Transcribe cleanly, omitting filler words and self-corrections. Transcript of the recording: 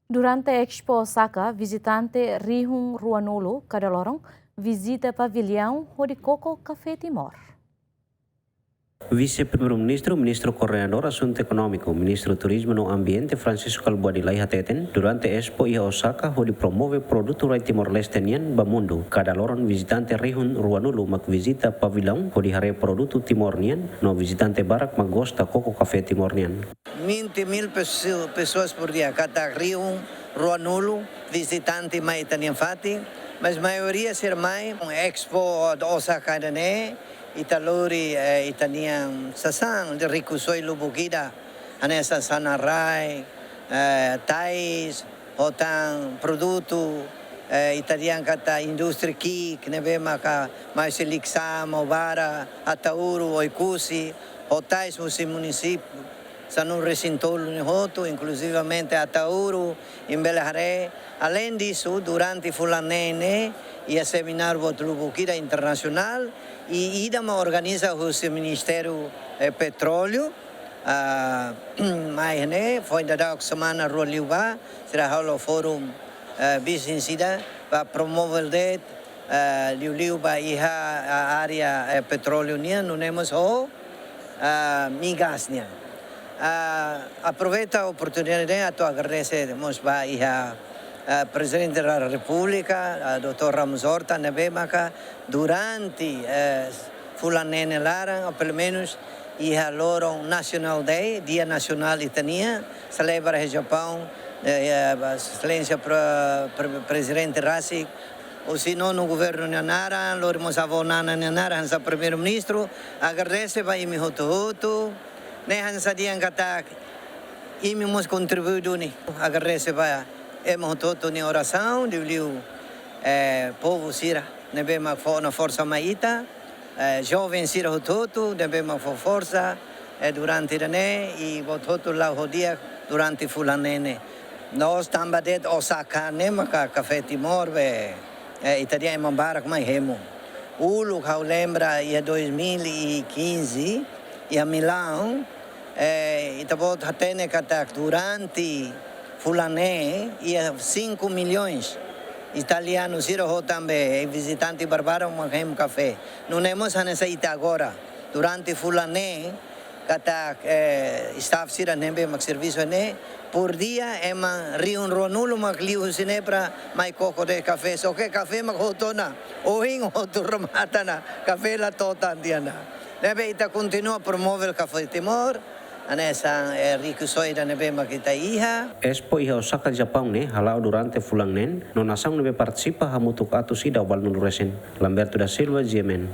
Durante a Expo Osaka, visitante Rihun Ruanolo Cadalorong visita pavilhão Horicoco Café Timor. Vice-Primeiro-Ministro, Ministro Coordenador Assunto Econômico, Ministro Turismo no Ambiente Francisco Albuadilai Hateten, durante Expo ia Osaka, onde promove produto Rai Timor-Leste nian bamundo. Cada loron visitante Rihun Ruanulu mak visita pavilhão, onde hare produto Timor nian, no visitante barak mak gosta Coco Café Timor nian. 20.000 pessoas por dia, cada Rihun Ruanulu, visitante mais italian fati, mas maioria ser mais Expo Osaka né. Italuri itaniang sasang de rikusoi lubukida ane sasana rai tais hotang produto italian kata industri ki knebe maka mais eliksa mobara atauru oikusi hotais musi município sanu resintolo ni hoto inclusivamente atauru imbelahare além disso durante fulanene e a seminário Lubukida Internacional e IDAMA organiza o Ministério Petróleo mas né foi da semana Roliuba será o fórum business ida para promover det Liuba iha a área petróleo nia não temos o migas nia aproveita a oportunidade a tu agradecer mosba iha Presidente da República, Dr. Ramos Horta, Nebemaka, durante fulanene Lara, pelo menos, e a Loro National Day, Dia Nacional Itania, celebra o Japão, excelência para Presidente Rassi, ou se não no governo Nara, Lormos Avonana Nara, Hansa Primeiro-Ministro, agradece para imi Hoto, ne Hansa Diangatak, imi mos contribuído, agradece para hemos todo em oração, devia povo sira, devemos na força maíta, jovem sira todo, devemos força durante o né e todo lá o dia durante fulanene. Nós também de Osaka né maca café Timor italiano mambarak mais remo. O local lembra em 2015 e a Milão itabot hatene katak durante Fulané ia 5 milhões italianos iram também visitantes barbaram um café não temos nessa ita agora durante Fulané kata staff sira nembe mak serviço né por dia é uma riun ronulo mak liu sine para mai coco de café só que café mak hotona o hing hotur mata na café la tota diana deve ita continua a promover o café Timor anessa rikusoi da nebe makita iha. Expo iha Osaka Japão ne halau durante fulang nen no nasang nebe participa hamutuk atu sida wal nuresen Lamberto da Silva Jemen.